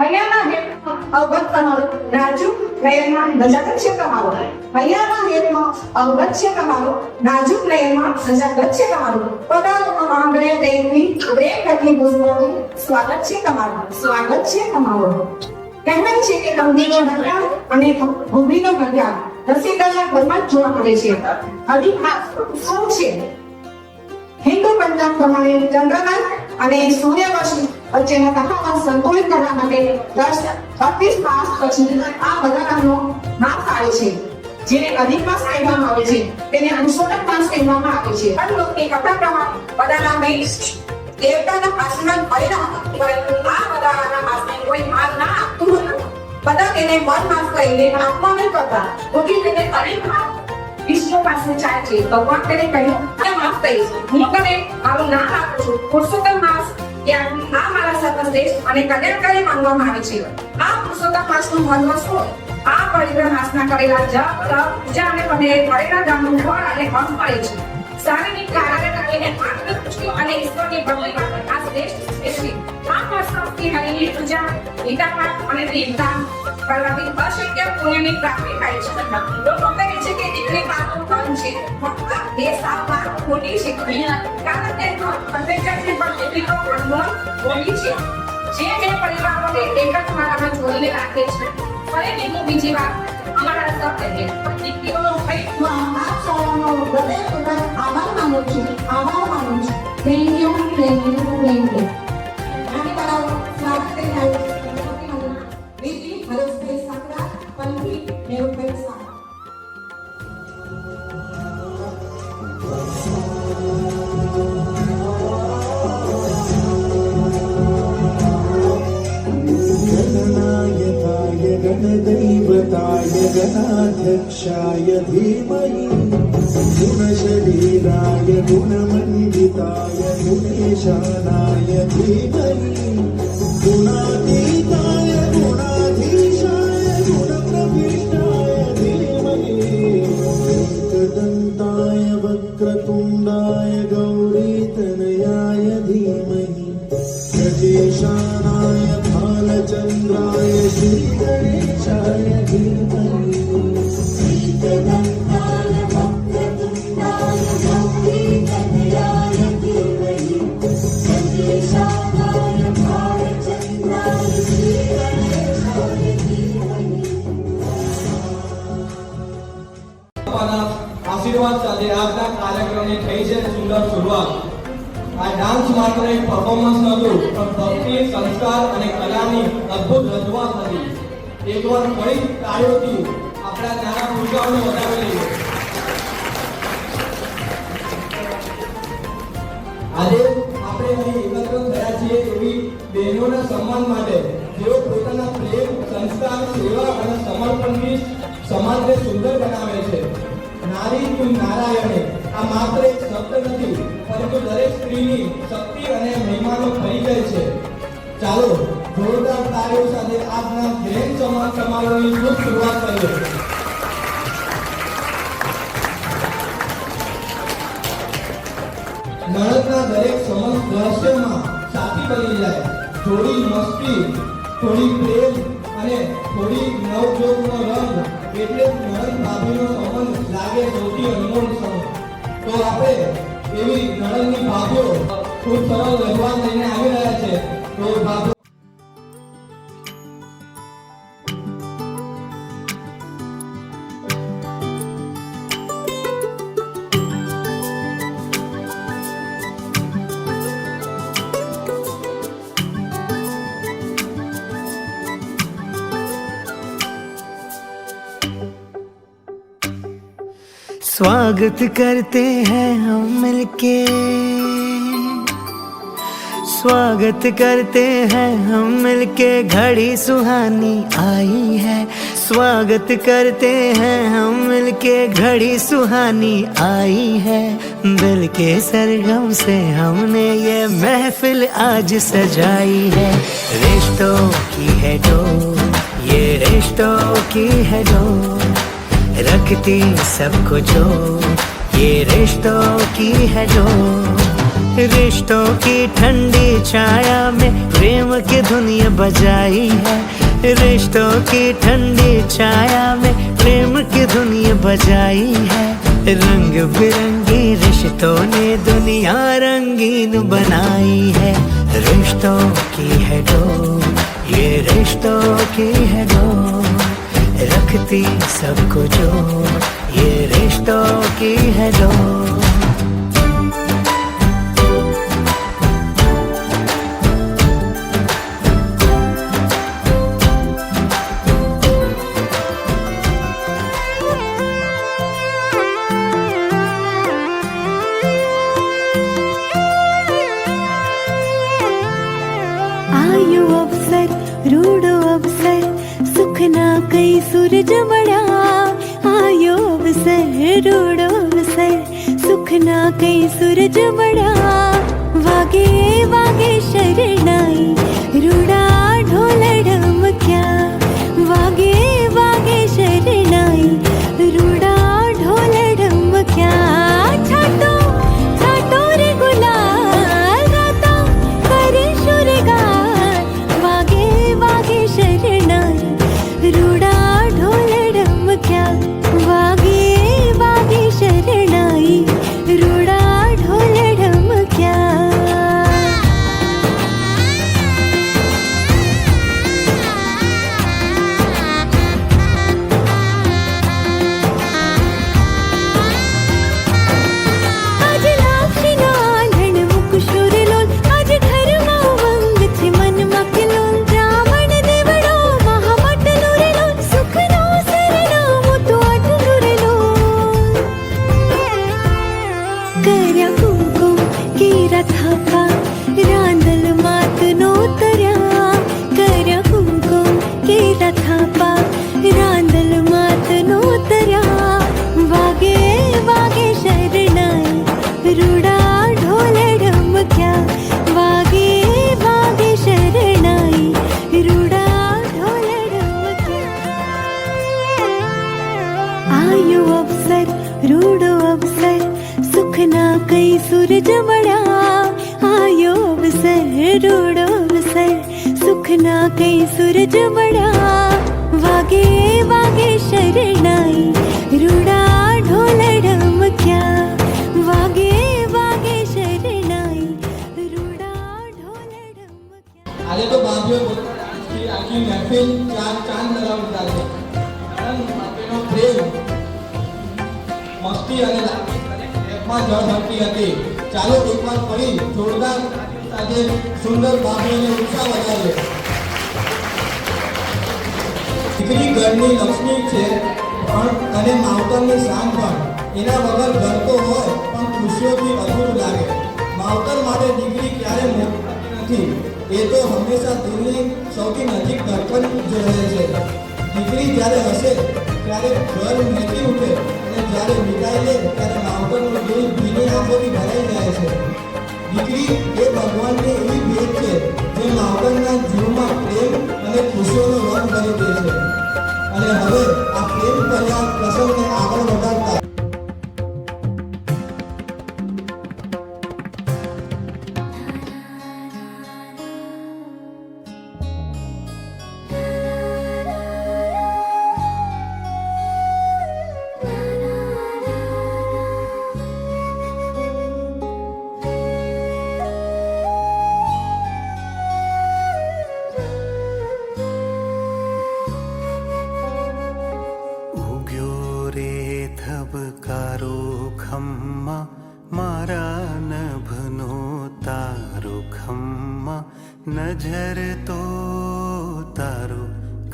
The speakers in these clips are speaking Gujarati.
હૈયાના હેતમાં અવગત તમારો નાજુક નયનમાં નજાકત છે તમારો. હૈયાના હેતમાં અવગત છે તમારો નાજુક નયનમાં નજાકત છે તમારો. પધારો આંગણે દેવની પ્રેમ કરતી ગુરુઓનું સ્વાગત છે તમારું. સ્વાગત છે તમારું. કહેવાય છે કે કંદીનો ઘડિયાળ અને ભૂમિનો ઘડિયાળ રસીદાના ઘરમાં જ જોવા મળે છે. હજી આ શું છે? હિન્દુ પંચાંગ પ્રમાણે ચંદ્રના અને સૂર્યવંશી વચ્ચેનો તફાવત સંતુલિત કરવા માટે 38 માસ પછી આ વધારાનો માસ આવે છે, જેને અધિક માસ કહેવામાં આવે છે. તેને પુરુષોત્તમ માસ કહેવામાં આવે છે. પણ લોકની કથા પ્રમાણે વધારાને દેવતાના આશીર્વાદ મળેલા હતા, પરંતુ આ વધારાના માસને કોઈ માન ના આપતું હતું. બધા તેને મન માસ કહીને આપવા નહીં કરતા. તેથી તેને અનેક માસ વિષ્ણુ પાસે જાય છે. ભગવાન તેને કહ્યું, આ માફ કહીશ, હું તને મારું નામ આપું છું પુરુષોત્તમ માસ. ત્યાં આ મારા સર્વશ્રેષ્ઠ અને કલ્યાણકારી માનવામાં આવે છે. આ પુરુષોત્તમ માસનું મહત્વ શું? આ પવિત્ર માસના કરેલા જપ, તપ, પૂજા અને મળેલા દાનનું ફળ અને અંગ મળે છે. શારીરિક કાર્ય કરીને આત્મતુષ્ટિ અને ઈશ્વરની ભક્તિ માટે આ શ્રેષ્ઠ છે. આ માસમાં હરિની પૂજા, ગીતાપાઠ અને દેવદાન કરવાથી અશક્ય પુણ્યની પ્રાપ્તિ થાય છે. લોકો કહે છે કે દીકરી માનું ધન છે, એ સાવ વાત ખોટી છે. કારણ કે અંતર્જાતની પણ દીકરી તો અનમોલ બોલી છે, જે બે પરિવારોને એક જ માળામાં જોડીને રાખે છે. ફરીથી હું બીજી વાત અમારા સાથે દીકરીઓનો આપ સૌનો હૃદયપૂર્વક આભાર માનું છું. આભાર માનું છું. Thank you, thank you, thank you. આની તરફ સ્વાગત કરી દીદી હરેશભાઈ સાકરા, પંથી મેરુભાઈ સાકરા. गणनायकाय गणदैवताय गणाध्यक्षाय धीमहि गुणशरीराय गुणमण्डिताय गुणेशानाय धीमहि गुणातीताय गुणाधीशाय गुणप्रविष्टाय धीमहि एकदन्ताय वक्रतुण्डाय गौरीतनयाय धीमहि गजेशानाय भालचन्द्राय श्रीगणेशाय धीमहि एकदन्ताय वक्रतुण्डाय गौरीतनयाय धीमहि गजेशानाय भालचन्द्राय श्रीगणेशाय धीमहि. આશીર્વાદ સાથે આજના કાર્યક્રમની થઈ છે સુંદર શરૂઆત. આ ડાન્સ માત્ર એક પરફોર્મન્સ નહોતું, પણ ભક્તિ, સંસ્કાર અને કલાની અદ્ભુત રજૂઆત હતી. એકવાર ફરી તાળીઓથી આપણા નાના પૂજાઓને વધાવી લઈએ. આજે આપણે અહીં એકત્ર થયા છીએ એવી બહેનોના સન્માન માટે, જેઓ પોતાના પ્રેમ, સંસ્કાર, સેવા અને સમર્પણથી સમાજને સુંદર બનાવે છે. નારી તું નારાયણે આ માત્ર એક શબ્દ નથી, પરંતુ દરેક સ્ત્રીની શક્તિ અને મહિમાનો પરિચય છે. ચાલો જોરદાર તાળીઓ સાથે આજના ગ્રેન્ડ સમારોહની શુભ શરૂઆત કરીએ. નણદના દરેક સમસ્ત દ્રશ્યમાં સાથી બની જાય. થોડી મસ્તી, થોડી પ્રેમ અને થોડી નવજોતનો રંગ, એટલે નણંદ ભાભીનો સંબંધ લાગે સૌથી અનમોલ સંબંધ. તો આપણે એવી નણંદની ભાભીઓ ખૂબ સરળ રજૂઆત લઈને આવી રહ્યા છે. તો ભાભીઓ स्वागत करते हैं हम मिलके, स्वागत करते हैं हम मिलके, घड़ी सुहानी आई है. स्वागत करते हैं हम मिलके, घड़ी सुहानी आई है. दिल के सरगम से हमने ये महफिल आज सजाई है. रिश्तों की है डोर, ये रिश्तों की है डोर, रखती सबको जो ये रिश्तों की है जो, रिश्तों की ठंडी छाया में प्रेम की धुन ये बजाई है। रिश्तों की ठंडी छाया में प्रेम की धुन ये बजाई है। रंग बिरंगी रिश्तों ने दुनिया रंगीन बनाई है। रिश्तों की है डोर, ये रिश्तों की है डोर, रखती सबको जोड़, ये रिश्तों की है डोर। आयो अवसर रूडो अवसर सुख ना कई सूरज मड़ा। आयो अवसर रूडो अवसर सुख ना कई सूरज मड़ा। वागे वागे शरणाई रूडा ढोल ढमक्या। वागे वागे शरणाई रूडा ढोल ढमक्या। छाटो छाटो रे गुलाल गाता करे शुरगार। वागे वागे शरणाई रूडा ढोल ढमक्या। वागे वागे शरणाई रूडा ढोल ढमक्या। आज लाक्षीनो आंधण मुकुशोर लोल। आज घरमा उमंग छे मनमा किलोल। ब्राह्मण देवड़ो महामंडलो रे लोल। सुखनो सरनामो तो आटलो रे लोल। कर्या कुमकुम केरा थापा रांदल मातनो तर्या। कर्या कुमकुम केरा थापा रांदल मातनो तर्या। वागे वागे शरणाई रूडा ढोल ढमक्या। वागे वागे शरणाई रूडा ढोल ढमक्या। आयो अवसर रूडो अवसर सुख ना कई सूरज मड़ा। आयो अवसर रूडो अवसर सुख ना कई सूरज मड़ा। वागे वागे शरणाई रूडा ढोल ढमक्या। वागे वागे शरणाई रूडा ढोल ढमक्या। આજે તો બાંધ્યો આખી મહેફિલ ચાંદ લગાવી ચાલે. આનંદ માટેનો પ્રેમ મસ્તી અને લાગણીમાં ઝળહળતી હતી. ચાલો એકવાર ફરી જોરદાર સાથે સુંદર બાંધ્યોને ઉત્સાહ વધારીએ. દીકરી ઘરની લક્ષ્મી છે પણ અને માવતરની શાન પણ. એના વગર ઘર તો હોય પણ ખુશીઓથી અધૂરું લાગે. માવતર માટે દીકરી ક્યારે મોટી નથી, એ તો હંમેશા દિલની સૌથી નજીક ધડકન જ રહે છે. દીકરી જ્યારે હસે ત્યારે ઘર મહેકી ઉઠે અને જ્યારે વિદાય લે ત્યારે માવતરનું દિલ ભીની આંખોથી ભરાઈ જાય છે. દીકરી એ ભગવાનની એવી ભેટ છે જે માવતરના જીવમાં પ્રેમ અને ખુશીઓનો રંગ ભરી દે છે. અને હવે આ પ્રેમ કર્યા પ્રસંગને આગળ વધારતા ધબકારો ખમ્મા મારા નભનો તારો ખમ્મા નજર તો તારો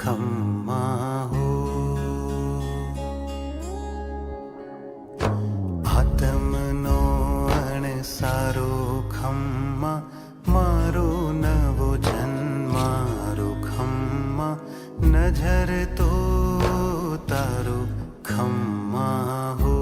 ખમ્મા હો. આતમનો અણસારો ખમ્મા મારો નવો જન્મારો ખમ્મા નજર તો તારો ખમ્મા હો.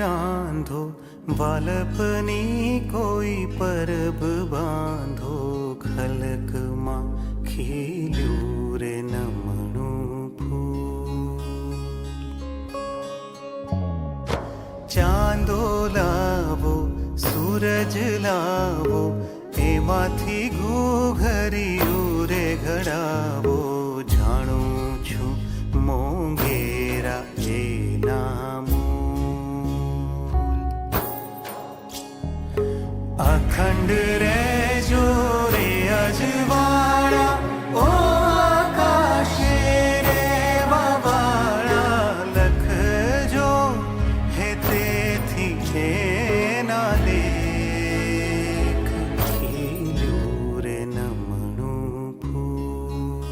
रांधो वालपनी कोई परब बांधो खलक मां खिल्यू रे नमणु फूल चांदो लावो सूरज लावो एमाथी घूघरिયું रे घड़ावो જાણું છું મોંઘેરા એના अखंड रे जो रे अजवाड़ा ओ आकाशे रे बाबाड़ा लख जो है ते थी के ना लेख खिल्यू रे नमणु फूल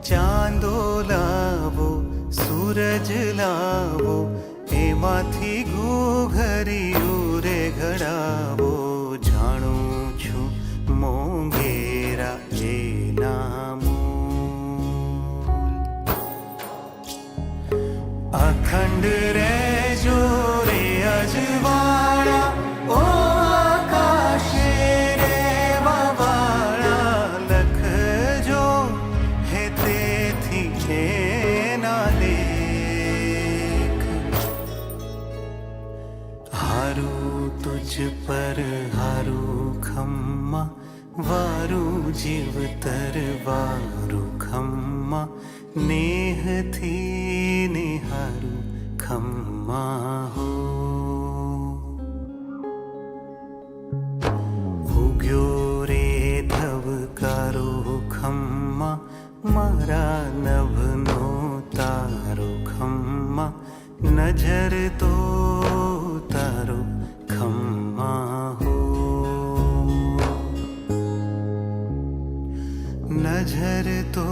चांदो लावो सूरज लावो एमाथी घूघरिયું रे घड़ावो જાણું છું મોંઘેરા એના મૂલ અખંડ રે જો રે અજવાળા ओ आकाशे रे बाबाड़ा लख जो है ते थी के ना लेख हारू तुझ पर हारू खम्मा वारू जीवतर वारू खम्मा नेह थी निहारू खम्मा हो उग्यो रे धवकारो खम्मा मारा नभनो तारो खम्मा नजर तो तारो खम्मा हो नजर तो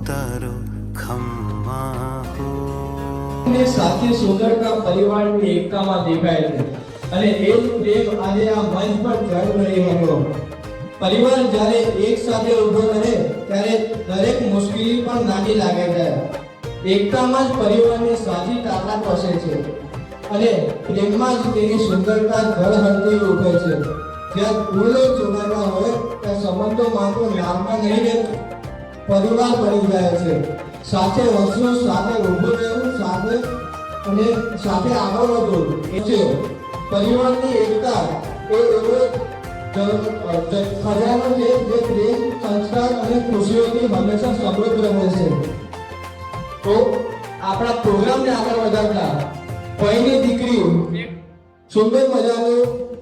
तारो खम्मा हो ને સાથે સુંદરતા પરિવારની એકતામાં દેખાય છે અને એ જ પ્રેમ આજે આ મંચ પર જળ રહી હતો પરિવાર જ્યારે એક સાથે ઊભો રહે ત્યારે દરેક મુશ્કેલી પણ નાની લાગે છે એકતામાં જ પરિવારની સાચી તાકાત વસે છે અને પ્રેમમાં જ તેની સુંદરતા ઝળહળતી ઉઠે છે જ્યાં ફૂલો જોડાયા હોય ત્યાં સંબંધો માત્ર નામમાં નહીં રહે પરિવાર બની જાય છે સાથે વસવું સાથે ઊભું રહેવું સાથે અને સાથે આગળ વધવું એ છે પરિવારની એકતા એ એવો ખજાનો છે જે પ્રેમ સંસ્કાર અને ખુશીઓથી હંમેશા સમૃદ્ધ રહે છે તો આપણા પ્રોગ્રામને આગળ વધારતા પહેલી દીકરી સુંદર મજાનો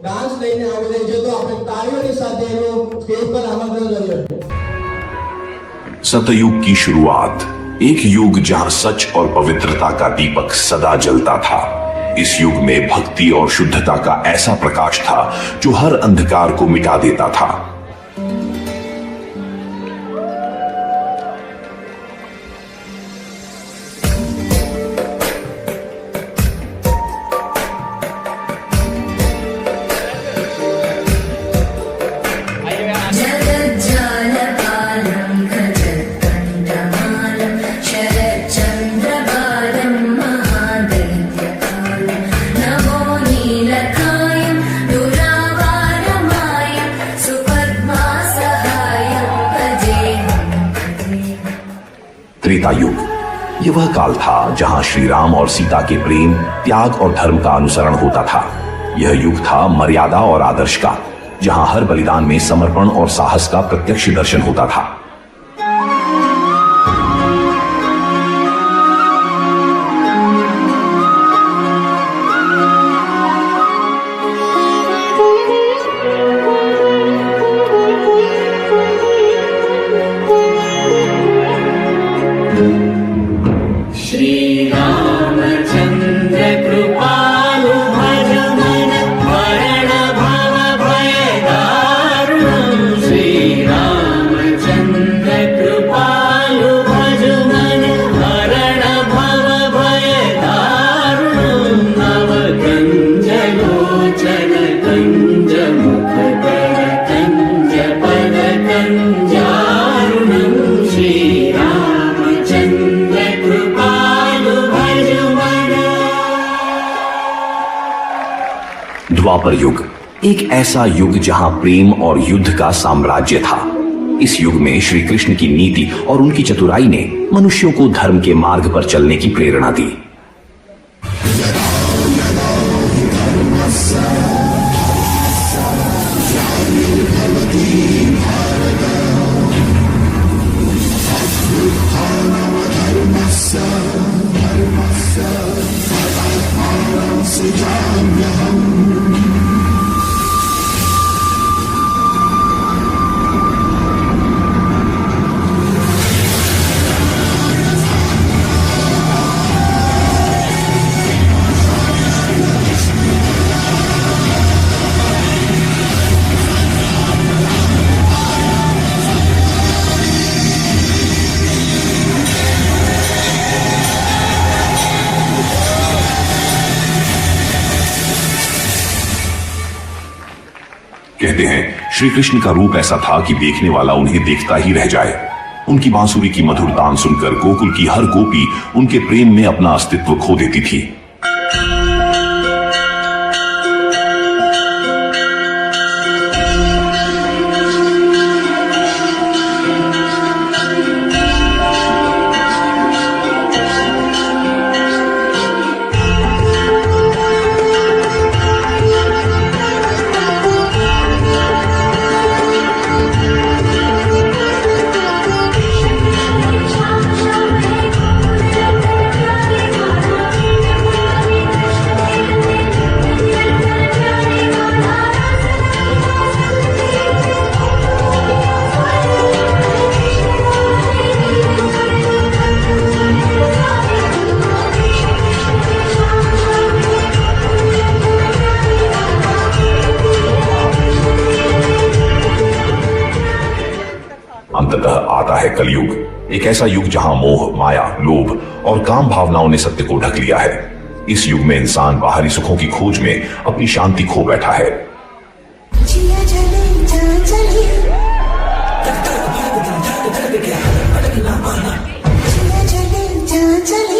ડાન્સ લઈને આવી રહી છે તો આપણે તાળીઓની સાથે એનું સ્ટેજ પર આમંત્રણ કરીએ सतयुग की शुरुआत एक युग जहां सच और पवित्रता का दीपक सदा जलता था। इस युग में भक्ति और शुद्धता का ऐसा प्रकाश था जो हर अंधकार को मिटा देता था। जगज्जालपालं गजत्कण्ठमालं शरच्चन्द्रबालं महादैत्यकालं नमो नीलकायं दुरावारमायं सुपद्मासहायं भजेऽहं भजेऽहम्। त्रेता युग यह वह काल था जहां श्री राम और सीता के प्रेम, त्याग और धर्म का अनुसरण होता था। यह युग था मर्यादा और आदर्श का, जहां हर बलिदान में समर्पण और साहस का प्रत्यक्ष दर्शन होता था। श्रीरामचन्द्र कृपालु भज मन मरण भव भय दारुणं श्रीरामचन्द्र द्वापर युग, एक ऐसा युग जहां प्रेम और युद्ध का साम्राज्य था। इस युग में श्री कृष्ण की नीति और उनकी चतुराई ने मनुष्यों को धर्म के मार्ग पर चलने की प्रेरणा दी। कहते हैं श्री कृष्ण का रूप ऐसा था कि देखने वाला उन्हें देखता ही रह जाए। उनकी बांसुरी की मधुर तान सुनकर गोकुल की हर गोपी उनके प्रेम में अपना अस्तित्व खो देती थी। अंततः आता है कलयुग, एक ऐसा युग जहां मोह, माया, लोभ और काम भावनाओं ने सत्य को ढक लिया है। इस युग में इंसान बाहरी सुखों की खोज में अपनी शांति खो बैठा है। जिया जले जा जले जिया जले जा जले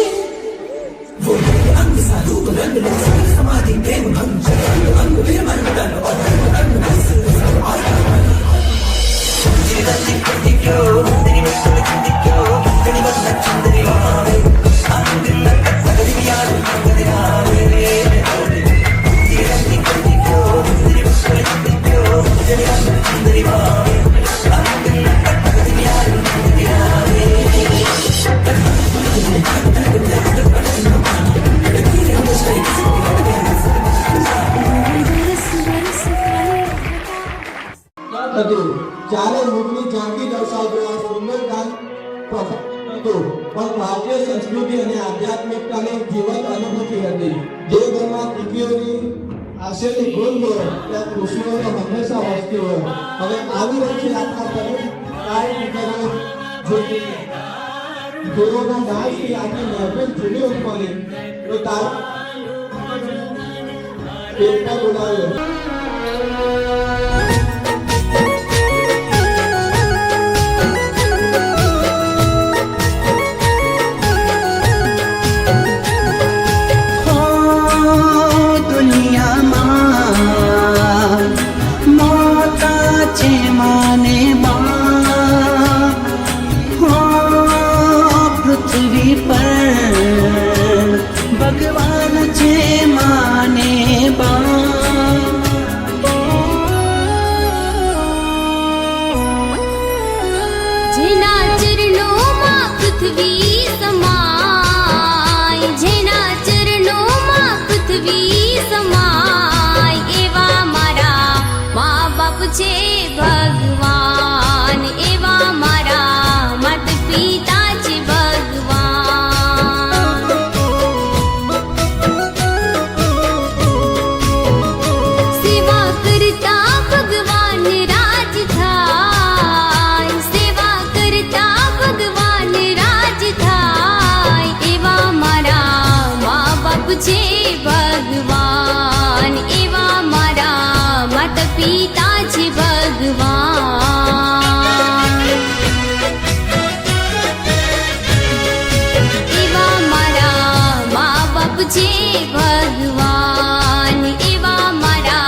હતું ચારે મુખની ઝાંખી દર્શાવતું આ સુંદર ગાન પ્રસંગ હતું, પણ ભારતીય સંસ્કૃતિ અને આધ્યાત્મિકતાની જીવંત અનુભૂતિ હતી। જે ઘરમાં દીકરીઓની આશયની ગુંજ હોય ત્યાં ખુશીઓને હંમેશા વસતી હોય। હવે આવી રહી છે આપણા જેઓના ડાન્સથી આખી મહેફિલ જુદી ઉઠવાની તો તારા પેટમાં બોલાવ્યો। ભગવાન એવા મારા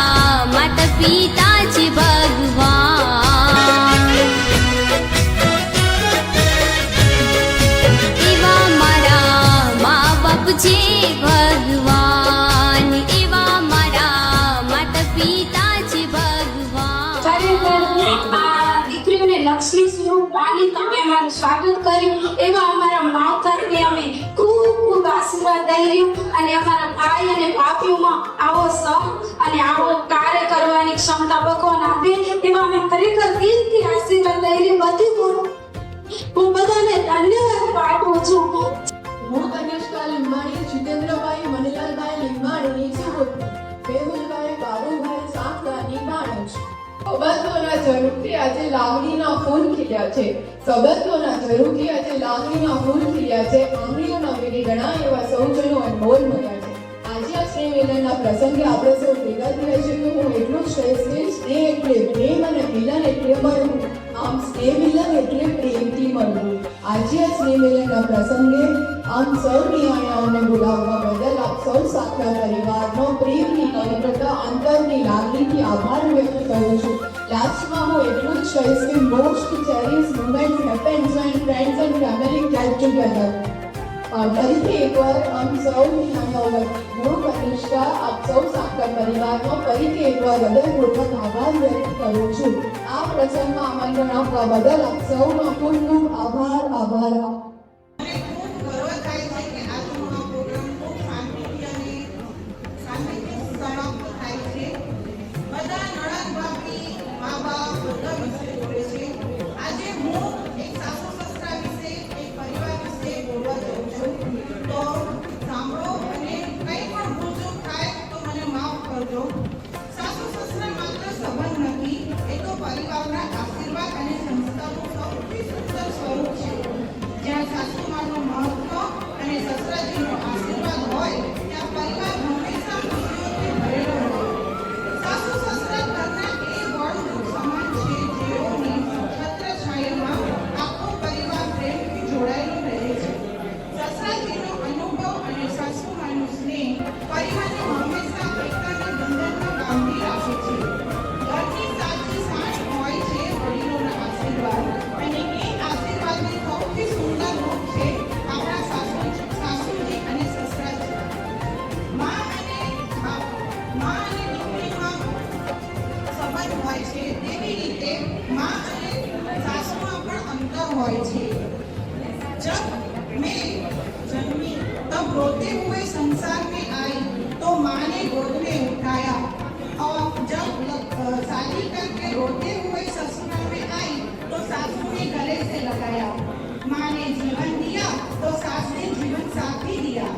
ભગવાન એવા મારા માતા પિતા છે ભગવાન. ખરેખર આ દીકરીઓને લક્ષ્મી સ્વરૂપ માની તમે અમારું સ્વાગત કર્યું એવા અમારા માવતરને અમે ખૂબ ખૂબ આશીર્વાદ દઈ રહ્યું અને અમારા ભાઈ અને ભાભીઓમાં આવો સમ અને આવો કાર્ય કરવાની ક્ષમતા ભગવાન આપે એવા અમે ખરેખર દિલથી આશીર્વાદ લઈ રહ્યું. બધું હું બધાને ધન્યવાદ પાઠવું છું. હું કન્યાશકા લીંબાણી, જીતેન્દ્રભાઈ મનીલાલભાઈ લીંબાણીની સુપુત્ર, મેહુલભાઈ બાબુભાઈ સાંકલાની ભાણેજ. સંબંધોના ઝરૂખથી આજે લાગણીના ફૂલ ખીલ્યા છે. સંબંધોના ઝરૂખથી આજે લાગણીના ફૂલ ખીલ્યા છે. આંગળીઓના વેગે ઘણા એવા સૌજનો અનમોલ મળ્યા છે. આજે આ સ્નેહ મિલનના પ્રસંગે આપણે સૌ ભેગા થયા છે તો હું એટલું જ કહીશ કે સ્નેહ એટલે પ્રેમ અને મિલન એટલે મળવું. આમ સ્નેહ મિલન એટલે પ્રેમથી મળવું. આજે આ સ્નેહ મિલનના પ્રસંગે આમ સૌ નિયાણાઓને બોલાવવા બદલ આપ સૌ સાખા પરિવારનો પ્રેમની પવિત્રતા અંતરની લાગણીથી આભાર વ્યક્ત કરું છું. લાસ્ટમાં હું એટલું જ કહીશ કે most cherish moment happens when friends and family get together. ફરીથી એકવાર આમ સૌ નિયાણાઓ હું કનિષ્કા આપ સૌ સાખા પરિવારનો ફરીથી એકવાર હૃદયપૂર્વક આભાર વ્યક્ત કરું છું. આ પ્રસંગમાં આમંત્રણ આપવા બદલ આપ સૌનો ખૂબ ખૂબ આભાર. મને ખૂબ ગર્વ થાય છે કે આજનો આ પ્રોગ્રામ ખૂબ શાંતિથી અને શાંતિથી સમાપ્ત થાય છે. બધા નણંદ ભાભી, મા બાપ બધા વિશે બોલે છે. આજે હું એક સાસુ સસરા વિશે, એક પરિવાર વિશે બોલવા જાઉં છું. તો સાંભળો અને કંઈ પણ ભૂલચૂક થાય તો મને માફ કરજો. સાસુ સસરા માત્ર સંબંધ નથી, એ તો પરિવારના આશીર્વાદ અને સંસ્કારનું સૌથી સુંદર સ્વરૂપ છે. જ્યાં સાસુમાનું મહત્વ અને સસરાજીનો આશીર્વાદ હોય ત્યાં પરિવાર હંમેશા ખુશીઓથી ભરેલો હોય. સાસુ સસરા ઘરના એ વડ સમાન છે જેઓની છત્રછાયામાં આખો પરિવાર પ્રેમથી જોડાયેલો રહે છે. સસરાજીનો અનુભવ અને સાસુમાનો સ્નેહ પરિવારને હંમેશા એકતાના બંધનમાં બાંધી રાખે છે. ઘરની સાચી સાંઠ હોય છે વડીલોના આશીર્વાદ અને એ આશીર્વાદની સૌથી સુંદર રૂપ છે આપણા સાસુજી અને સસરાજી. માં અને દીકરીમાં સંબંધ હોય છે તેવી રીતે માં અને સાસુમાં પણ અંતર હોય છે. जब मैं जन्मी तब रोते हुए संसार में आई तो माँ ने गोद में उठाया और जब शादी करके रोते हुए ससुराल में आई तो सासू ने गले से लगाया. माँ ने जीवन दिया तो सास ने जीवन साथी दिया.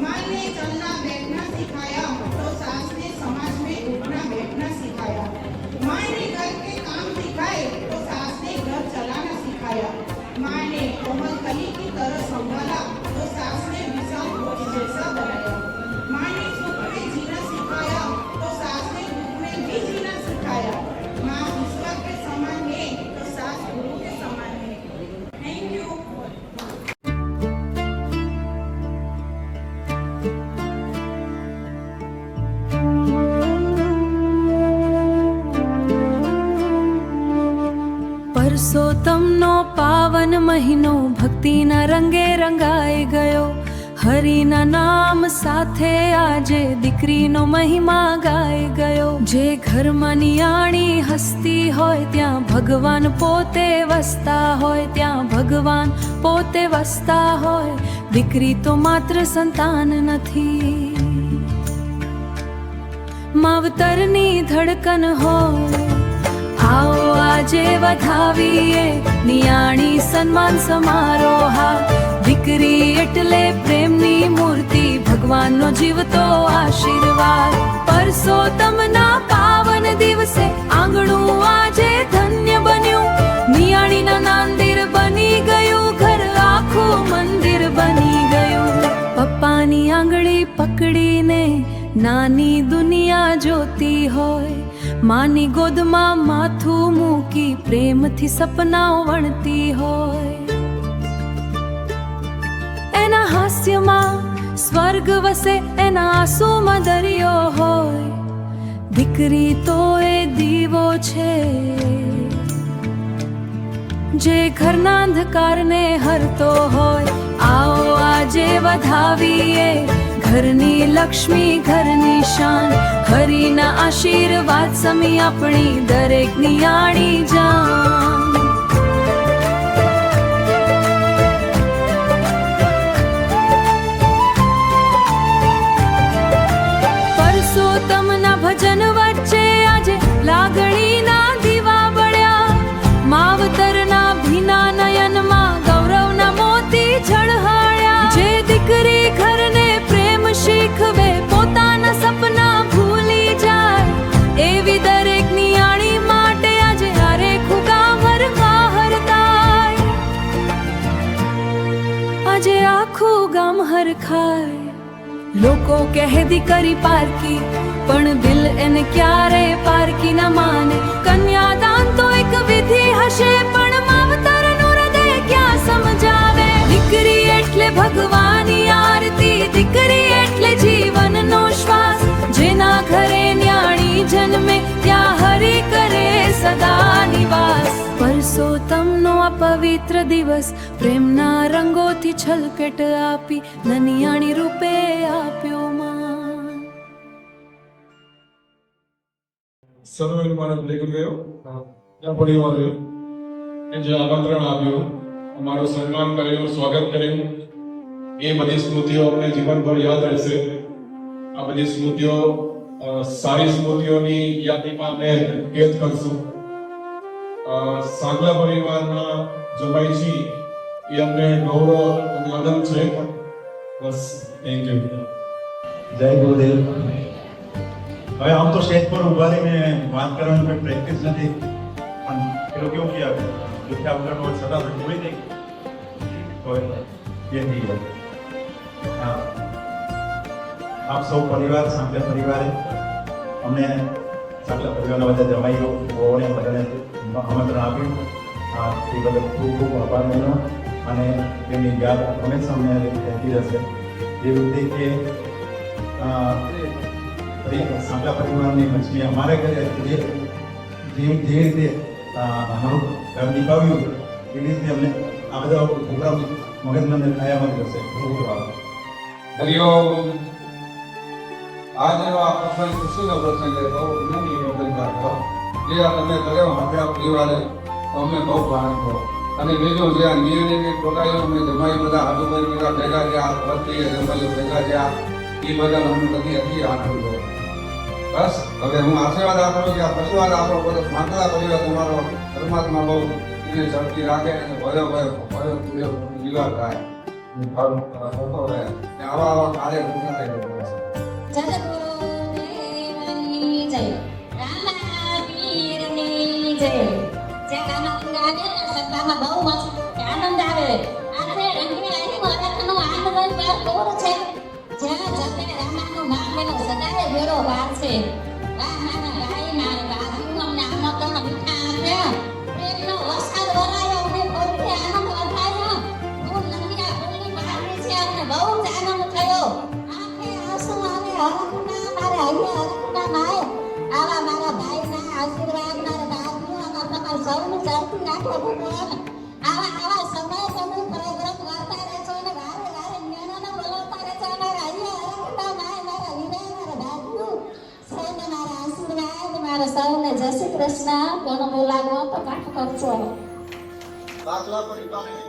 माँ ने चलना बैठना सिखाया तो सास ने समाज में उठना बैठना सिखाया. माँ ने घर के काम सिखाए तो सास ने घर चलाना सिखाया. माँ ने कोमल कली की तरह संभाला तो सास ने विशाल वृक्ष जैसा बनाया. माँ ने सुख में जीना सिखाया तो सास ने दुख में भी जीना सिखाया. माँ ईश्वर के समान है तो सास गुरु के समान है. Thank you. પરસોત્તમનો પાવન મહિનો ભક્તિના રંગે રંગાઈ ગયો. હરિના નામ સાથે આજે દીકરીનો મહિમા ગાઈ ગયો. જે ઘરમાં નિયાણી હસતી હોય ત્યાં ભગવાન પોતે વસતા હોય, ત્યાં ભગવાન પોતે વસતા હોય. દીકરી તો માત્ર સંતાન નથી, માવતરની ધડકન હોય. આવો આજે વધાવીએ નિયાણી સન્માન સમારોહા. દીકરી એટલે પ્રેમની મૂર્તિ, ભગવાનનો જીવતો આશીર્વાદ. પરસોત્તમના પાવન દિવસે આંગણું આજે ધન્ય બન્યું. નિયાણીના નાંદિર બની ગયું, ઘર આખું મંદિર બની ગયું. પપ્પાની આંગળી પકડીને નાની દુનિયા જોતી હોય, માની ગોદમાં માથું મૂકી પ્રેમથી સપનાઓ વણતી હોય. એના હાસ્યમાં સ્વર્ગ વસે, એના આંસુમાં દરિયો હોય. દીકરી તો એ દીવો છે જે ઘરના અંધકારને હરતો હોય. આવો આજે વધાવીએ ઘરની લક્ષ્મી ઘરની શાન હરીના આશીર્વાદ સમી આપણી દરેક નિયાણી જાન પરસોત્તમના ભજન વચ્ચે આજે લાગણીના દીવા બળ્યા માવતરના ભીના નયનમાં ગૌરવના મોતી ઝળહળ્યા જે દીકરી ઘરને પ્રેમ શીખવે પોતાના સપના ભૂલી જાય એવી દરેક નિયાણી માટે આજે આરેખું ગામ હરખાહર થાય આજે આખું ગામ હરખાય લોકો કહે દીકરી પારકી પણ દિલ એને ક્યારે પારકી ન માને કન્યાદાન તો એક વિધિ હશે પણ માવતરનું હૃદય ક્યાં સમજાવે દીકરી એટલે ભગવાનની આરતી દીકરી એટલે જીવનનો શ્વાસ જેના ઘરે ન્યાણી જન્મે ત્યાં હરિ કરે સદા નિવાસ પરસોત્તમનો આ પવિત્ર દિવસ પ્રેમના રંગોથી છલકટ આપી નનિયાણી રૂપે આપ્યો માન સર્વે મારા નીકળી ગયો ત્યાં પરિવારે જે આમંત્રણ આપ્યું અમારું સન્માન કર્યું સ્વાગત કર્યું એ બધી સ્મૃતિઓ અમને જીવનભર યાદ રહેશે આ બધી સ્મૃતિઓ સારી સ્મૃતિઓની યાદીમાં અમે કેદ કરશું સાંગલા પરિવારના જમાઈજી એ અમને ગૌરવ અને આનંદ છે બસ થેન્ક યુ જય ગુરુદેવ હવે આમ તો સ્ટેજ પર ઉભા રહીને વાત કરવાની કોઈ પ્રેક્ટિસ નથી પણ પેલો કેવું કે દુખ્યા વગરનો છતાં જોઈ નહીં તો એ થઈ જાય હા આપ સૌ પરિવાર સાંગલા પરિવારે અમને સાંગલા પરિવારના બધા જમાઈઓ બહુને બધાને આમંત્રણ આપ્યું એ બદલ ખૂબ ખૂબ આભાર માન્યો અને એની યાદ હંમેશા અમને રહેતી રહેશે એ રીતે કે સાંગલા પરિવારની લક્ષ્મી અમારા ઘરે જે રીતે અમારું ઘર નિભાવ્યું એ રીતે અમને આ બધા પ્રોગ્રામ મગજમાં થયામાં રહેશે ખૂબ ખૂબ આભાર હરિઓમ આજનો આ પ્રસંગ ખુશીનો પ્રસંગ છે બહુ જ્ઞાની વચન કરતો જે આ તમે કર્યો આપણા પરિવારે તો અમને બહુ આનંદ થયો અને બીજું જે આ નિર્ણયની ટોકાયો અમે જમાઈ બધા આજુબાજુ બધા ભેગા થયા ભરતી જમાઈઓ ભેગા થયા એ બદલ અમને બધી અતિ આનંદ થયો બસ હવે હું આશીર્વાદ આપું છું કે આ પ્રસાદ આપણો બધો સાંકળા પરિવાર તમારો પરમાત્મા બહુ એને શક્તિ રાખે અને ભયો જીવા થાય આવા કાર્ય પૂર્ણ થઈ જય ગુરુદેવની જય રામા પીરની જય જે ગાના ગાને સત્તામાં બહુ મસ્ત આનંદ આવે આજે રંગની આની મરકનો આનંદ પર દૂર છે જ્યાં જતે રામાનું નામ એનો સદાય વેરો વાર છે રામાના ગાય મારે બાજુનો નામ તો મીઠા આપ્યા પ્રેમનો વરસાદ વરાયો અને પોતે આનંદ વધાયો હું નંદિયા ફૂલની બારી છે અને બહુ જ આનંદ થયો આંખે આંસુ આવે હરકના મારે હૈયા હરકના નાય આવા મારા ભાઈના આશીર્વાદ મારા બાજુના તમારા સૌની ચડતી રાખો ભગવાન આવા સમય તમે પ્રોગ્રામ કરતા રહેશો અને વારે વારે જ્ઞાનોને બોલાવતા રહેશો મારા હૈયા હરકના નાય મારા વિનય મારા બાજુ સૌને મારા આશીર્વાદ મારા સૌને જય શ્રી કૃષ્ણ કોનો બોલાવો તો પાઠ કરશો દાખલા પરિવારે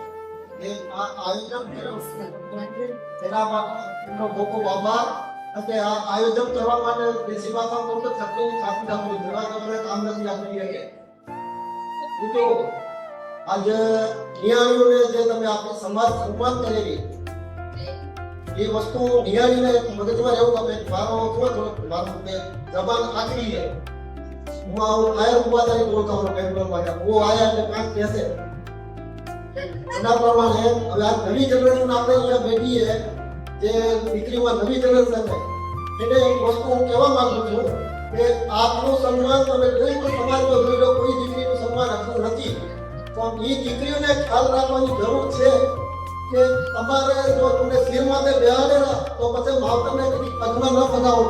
એ આ આયોજન કર્યું તેના માટે ખૂબ ખૂબ આભાર અને આ આયોજન કરવા માટે દેશી ભાષામાં તો થતું સાચું સાચું ઘણા તમને કામ નથી આપી શકે બીજું આજે નિયાણીઓને જે તમે આપણી સમાજ ઉપાન કરેલી એ વસ્તુ નિયાણીને મગજમાં રહેવું ગમે મારો થોડો મારું જબાન આકરી છે હું આવું ફાયર ઉભા તરીકે બોલતો હોઉં બેંગ્લોર માટે વો આયા એટલે પાંચ કહેશે એના પ્રમાણે હવે આ નવી જનરેશન આપણે અહીંયા બેઠીએ જે દીકરીમાં નવી જનરેશન છે એને એક વસ્તુ હું કહેવા માંગુ છું કે આપનું સન્માન તમે કોઈ પણ સમાજમાં જોઈ લો કોઈ દીકરીનું સન્માન આપતું નથી પણ એ દીકરીઓને ખ્યાલ રાખવાની જરૂર છે કે તમારે જો તમને શિર માથે બેહાડેલા તો પછી માવતરને કદી પગમાં ન બનાવવો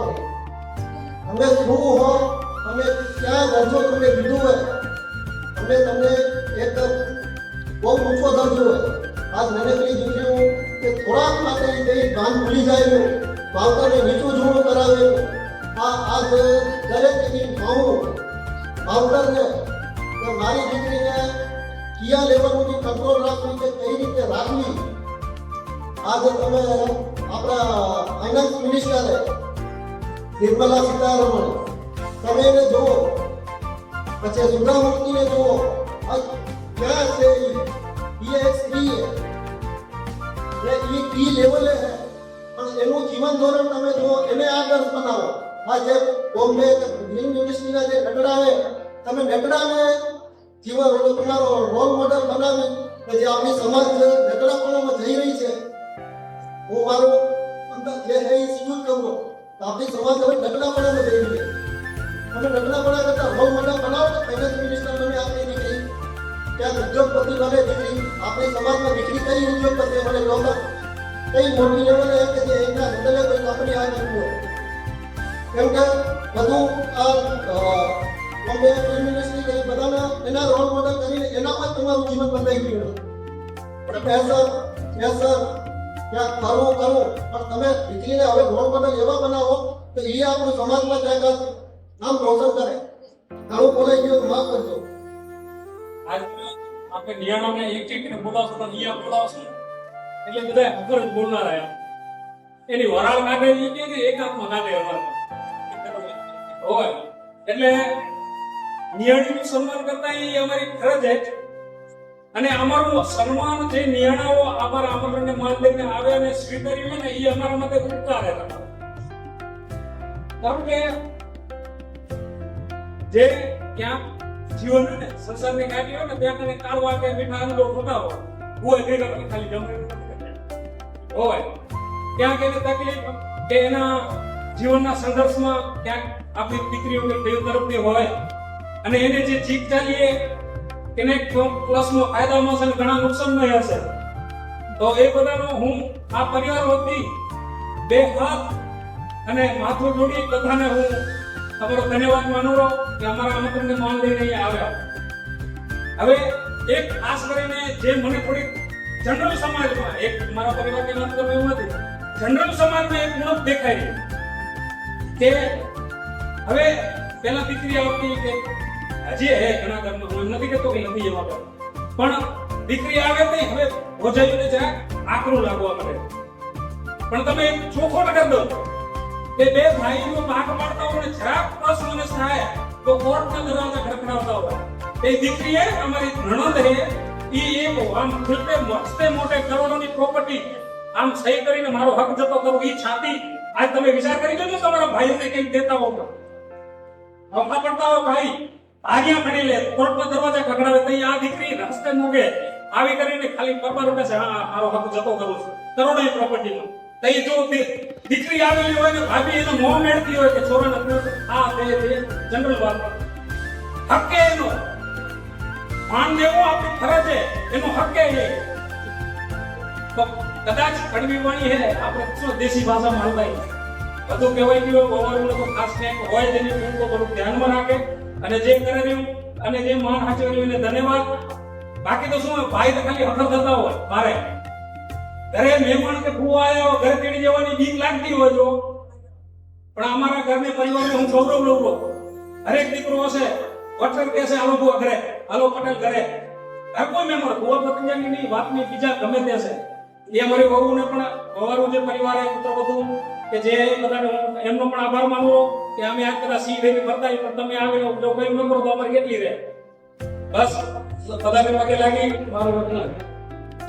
પડે તમે શું હો તમે ક્યાં દરજ્જો તમને લીધું હોય તમને એક બહુ ઊંચો દરજ્જો હોય આજ નાનકડી દીકરીઓ કે થોડાક માટે એ ભાન ભૂલી જાય માવતરને નીચું જૂનું કરાવે આ દરેક દીકરી માવતરને કે મારી દીકરીને કયા લેવલ સુધી કંટ્રોલ રાખવી કે કઈ રીતે રાખવી. આજે તમે આપણા ફાઇનાન્સ મિનિસ્ટરે નિર્મલા સીતારમણ તમે એને જુઓ, પછી સુધામૂર્તિને જુઓ, આ ક્યાં છે એ એક સ્ત્રી છે એ લેવલે છે, પણ એનું જીવન ધોરણ તમે જુઓ, એને આદર્શ બનાવો. આ જે બોમ્બે ગ્રીન યુનિવર્સિટીના જે નગડાએ તમે નગડાને જીવન તમારો રોલ મોડેલ બનાવી કે જે આપણી સમાજ નગડાપણામાં જઈ રહી છે. હું મારું અંદર જે છે એ સૂચન કરું તો આપણી સમાજ હવે નગડાપણામાં જઈ રહી છે. અમે નગડાપણા કરતા રોલ મોડેલ બનાવો તો ફાઇનાન્સ મિનિસ્ટર મને આપણી દીકરી, ત્યાં ઉદ્યોગપતિ બને દીકરી, આપણી સમાજમાં દીકરી કઈ ઉદ્યોગપતિ મને ગૌરવ કઈ મોટી લેવલે કે જે એના અંદરે કોઈ કંપની આ નથી હોય. કેમ કે બધું આ બોમ્બે યુનિવર્સિટી કઈ બધાના એના રોલ મોડેલ કરીને એના પર તમારું જીવન બંધાઈ ગયું. સર ત્યાં કરવું પણ તમે દીકરીને હવે રોલ મોડેલ એવા બનાવો તો એ આપણું સમાજમાં જાય નામ રોશન કરે. ઘણું બોલાઈ ગયું, માફ કરજો. આપણે નિયાણાને એક ચીકને બોલાવશો તો નિયા બોલાવશો એટલે બધા અગર જ બોલનાર રહ્યા. એની વરાળ કાઢે એ કે એક હાથમાં કાઢે હોય એટલે નિયાણીનું સન્માન કરતા એ અમારી ફરજ છે. અને અમારું સન્માન જે નિયાણાઓ અમારા આમંત્રણને માન લઈને આવે અને સ્વીકાર્યું ને એ અમારા માટે ઉપકાર છે. કારણ કે જે ક્યાંક જીવન ને સંસારની કાઢી હોય ને ત્યાં કને કાળવા કે મીઠા અનુભવ થતા હોય ભેગા ખાલી જમણી હોય ક્યાંક એને તકલીફ કે એના જીવનના સંઘર્ષમાં ક્યાંક આપણી દીકરીઓ કે ભાઈઓ તરફથી હોય અને એને જે જીત ચાલીએ એને પ્લસમાં ફાયદામાં છે ઘણા નુકસાન નહીં હશે. તો એ બધાનો હું આ પરિવાર વતી બે હાથ અને માથું જોડી બધાને હું તમારો ધન્યવાદ માનું રહો કે અમારા આમંત્રણને માન લઈને અહીંયા આવ્યા. હવે એક ખાસ કરીને જે મને થોડી જનરલ સમાજમાં એક મારા પરિવાર કે નામ એવું નથી, જનરલ સમાજમાં એક ઉણપ દેખાય રહી કે હવે પેલા દીકરી આવતી કે હજી હે ઘણા ઘરમાં હું નથી કહેતો કે નથી એવા ઘર પણ દીકરી આવે નહીં હવે ભોજાઈને જરાક આકરું લાગવા મળે. પણ તમે એક ચોખવટ કરી દો કે બે ભાઈઓ પાક પાડતા હોય જરાક પ્રશ્ન થાય તો કોર્ટના દરવાજા ખડખડાવતા હોય. એ દીકરીએ અમારી નણંદ હે ઈ એક આમ ખુલતે મસ્તે મોટે કરોડોની પ્રોપર્ટી આમ સહી કરીને મારો હક જતો કરું ઈ છાતી આજ તમે વિચાર કરી જોજો તમારા ભાઈઓને કંઈક દેતા હો તો નોખા પડતા હો ભાઈ આગિયા પડી લે કોર્ટના દરવાજા ખખડાવે તો આ દીકરી રસ્તે મોગે આવી કરીને ખાલી પરબાર ઉઠે છે હા મારો હક જતો કરું છું કરોડોની પ્રોપર્ટીનો. તો એ જો દીકરી આવેલી હોય ને ભાભી એનો મોહ મેળતી હોય કે છોરાને આ બે જનરલ વાત હકે એનો માન દેવો આપણી ફરજ છે એનો હકે છે. તો કદાચ કડવી વાણી હે આપણે શું દેશી ભાષામાં હલવાઈ બધું કહેવાય ગયું ગોવાળું લોકો ખાસ ક્યાંક હોય તેની તો થોડુંક ધ્યાનમાં રાખે અને જે કરે રહ્યું અને જે માન હાચવ્યું એને ધન્યવાદ. બાકી તો શું ભાઈ તો ખાલી હકર થતા હોય મારે ઘરે મહેમાન કે ફૂવા આવ્યા હોય ઘરે તેડી જવાની બીક લાગતી હોય જો પણ અમારા ઘરને પરિવારને હું ગૌરવ લઉં છું. હરેક દીકરો હશે વટર કહેશે હાલો ફૂવા ઘરે હાલો પટેલ ઘરે હર કોઈ મહેમાન ફૂવા પતંગની વાતની બીજા ગમે તે છે એ અમારી વહુને પણ અમારું જે પરિવાર એ પુત્ર બધું કે જે બધાને હું એમનો પણ આભાર માનું કે અમે આ કદાચ સી દેવી ફરતા પણ તમે આવેલો જો કોઈ ન કરો તો અમારી કેટલી રહે. બસ બધાને પગે લાગી મારું વતન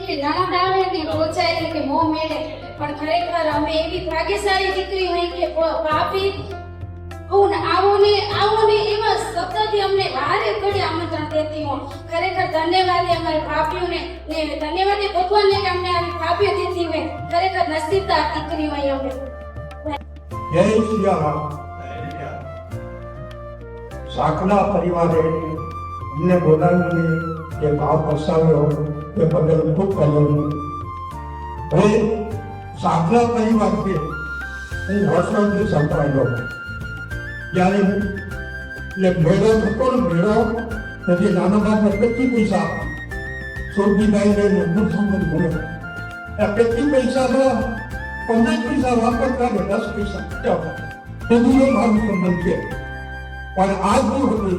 એ નણંદ આવે કે પહોંચાય કે મોં મેળે પણ ખરેખર અમે એવી ભાગ્યશાળી દીકરી હોય કે ભાભી આવો ને એવા શબ્દથી અમને વારે ઘડી આમંત્રણ દેતી હો. ખરેખર ધન્યવાદ અમારી ભાભીઓને ને ધન્યવાદ ભગવાનને કે અમને આવી ભાભીઓ દીધી હોય. ખરેખર નસીબદાર દીકરી હોય અમે. જય સિયારામ. સાકના પરિવારે અમને બોલાવીને જે ભાવ દર્શાવ્યો તે બદલ ખૂબ કર્યો. હવે સાકના પરિવાર છે હું વર્ષોથી સંકળાયેલો જ્યારે એટલે મેળો થતો ને મેળો પછી નાના બાપને 25 પૈસા સોગીભાઈને મજબૂત સંબંધ મળ્યો. 25 પૈસામાં 50 પૈસા વાપરતા ને 10 પૈસા બચાવતા એનું એ મારું સંબંધ છે. પણ આજનું હતું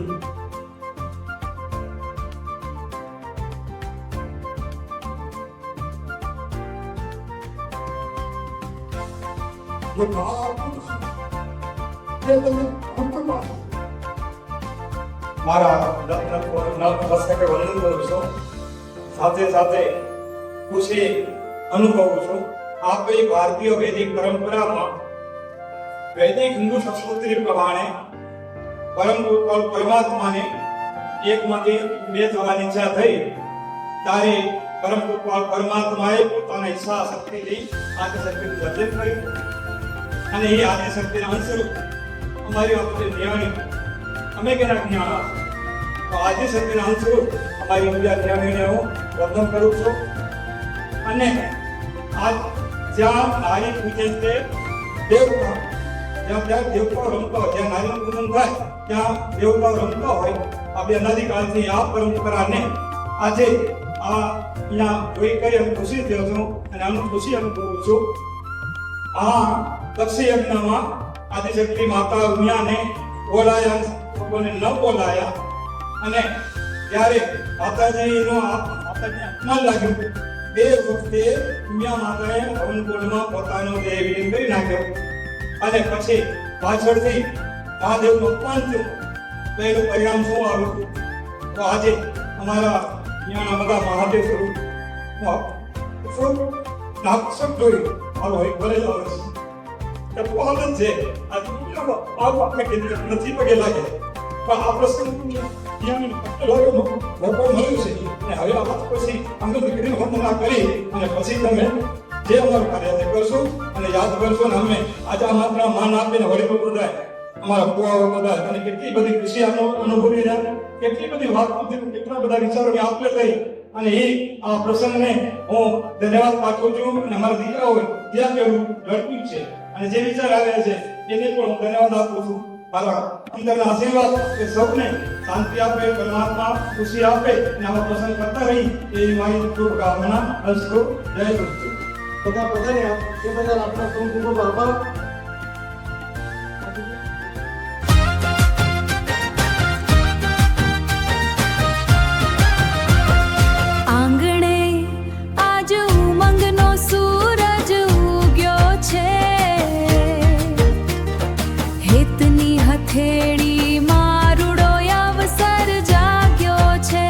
જે ભાવ આપું છું તે તમે અંતમાં મારા નતમસ્તકે વંદન કરું છું. સાથે સાથે ખુશી અનુભવું છું. આપણી ભારતીય વૈદિક પરંપરામાં વૈદિક હિન્દુ સંસ્કૃતિ પ્રમાણે પરમાત્માને એકમાંથી બે થવાની ઈચ્છા થઈ ત્યારે પરમાત્માએ પોતાના ઈચ્છા શક્તિથી આદિશક્તિનું સર્જન કર્યું અને એ આદિશક્તિના અંશરૂપ અમારી વખતે નિયાણી અમે કેના જ્ઞાન તો આદિશક્તિના અંશરૂપ અમારી બીજા નિયાણીને હું વંદન કરું છું. અને આજ જ્યાં નારી પૂજે તે દેવતા જ્યાં દેવતાઓ રમતા હોય જ્યાં નારીનું પૂજન થાય ત્યાં દેવતાઓ રમતા હોય આપણે અનાદિકાળથી આ પરંપરાને આજે અહીંયા જોઈ કરી હું ખુશી થયો છું અને આનું ખુશી અનુભવું છું. આ દક્ષ યજ્ઞમાં આદિશક્તિ માતા ઉમિયાને બોલાયા લોકોને ન બોલાયા અને જ્યારે માતાજીનું અપમાન લાગ્યું બે વખતે ઉમિયા માતાએ હવનકુંડમાં પોતાનો દેહ વિલીન કરી નાખ્યો અને પછી પાછળથી મહાદેવનું અપમાન થયું તો એનું પરિણામ શું આવ્યું? તો આજે અમારા અહીંયાના બધા મહાદેવ સ્વરૂપ નાક્ષક જોયું મારો એક ભરે જ આવે છે એ આનંદ છે. આપણે કેન્દ્ર નથી પગે લાગે પણ આ પ્રસંગ મળ્યું છે અને હવે આ પછી અમે દીકરીને વંદના કરી અને પછી તમે જે અમારું કાર્ય તે કરશું અને યાદ કરશો ને અમે આજે આ માત્ર માન આપીને વડીલો બધા અમારા પુઆઓ બધા અને કેટલી બધી ખુશી અનુભવી રહ્યા, કેટલી બધી વાત કેટલા બધા વિચારોની આપલે થઈ અને એ આ પ્રસંગને હું ધન્યવાદ પાઠવું છું. અને અમારા દીકરાઓ જ્યાં કેવું લડતું છે અને જે વિચાર આવ્યા છે એને પણ હું ધન્યવાદ આપું છું. મારા અંદરના આશીર્વાદ એ સૌને શાંતિ આપે, પરમાત્મા ખુશી આપે અને આવા પ્રસંગ કરતા રહી એવી મારી શુભકામના. અસ્તુ. જય ગુરુ. બધા પધાર્યા એ બદલ આપનો ખૂબ ખૂબ આભાર. આંગણે આજ ઉમંગનો સૂરજ ઉગ્યો છે, હિતની હથેળી મારુડો અવસર જાગ્યો છે,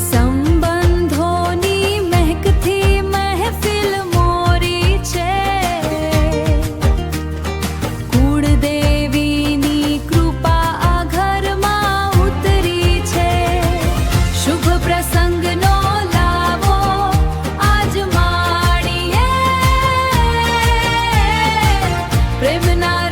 સંબંધોની મહેકથી મહેફિલ મોરી છે, કુળદેવીની કૃપા આ ઘરમાં ઉતરી છે, શુભ પ્રસંગનો લાવો આજ માણીએ, પ્રેમના